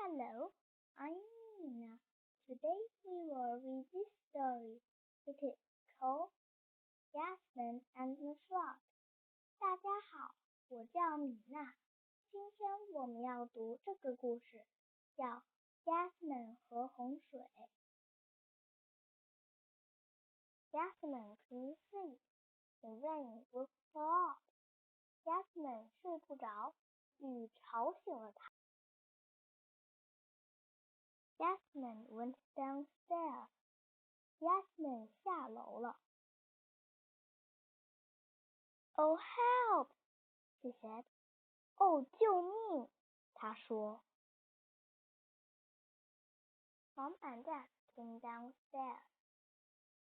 Hello, I'm Nina. Today we will read this story. It is called Jasmine and the Frog. 大家好，我叫米娜。今天我们要读这个故事，叫《Jasmine 和洪水》。Jasmine couldn't sleep. The rain was so Jasmine 睡不着，雨吵醒了她。Jasmine went downstairs. Jasmine 下楼了。Oh help! She said. 哦，救命！她说。Mom and Dad came downstairs.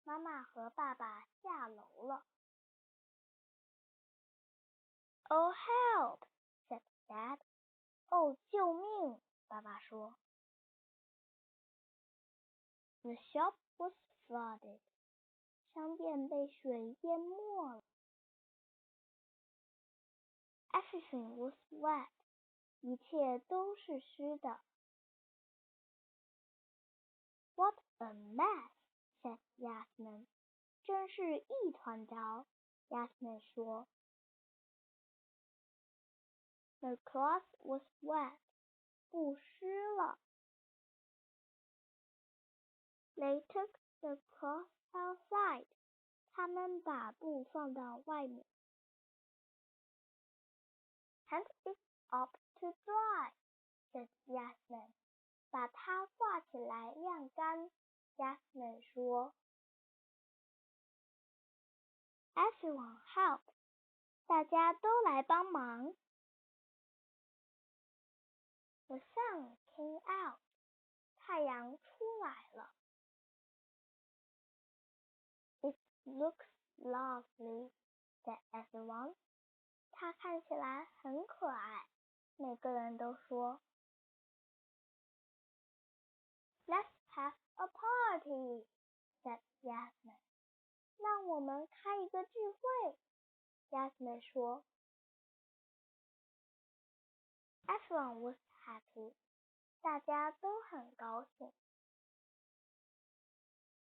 妈妈和爸爸下楼了。Oh help! said Dad. 哦，救命！爸爸说。The shop was flooded. 商店被水淹没了。Everything was wet. 一切都是湿的。What a mess! said Jasmine. 真是一团糟。Jasmine 说。The cloth was wet. 布湿了。They took the cloth outside. 他们把布放到外面。Hang it up to dry, said Jasmine. 把它挂起来晾干。Jasmine 说。Everyone helped. 大家都来帮忙。The sun came out. 太阳出来了。It looks lovely, said everyone. 它看起来很可爱，每个人都说。Let's have a party, said Jasmine. 让我们开一个聚会。Jasmine 说。Everyone was happy. 大家都很高兴。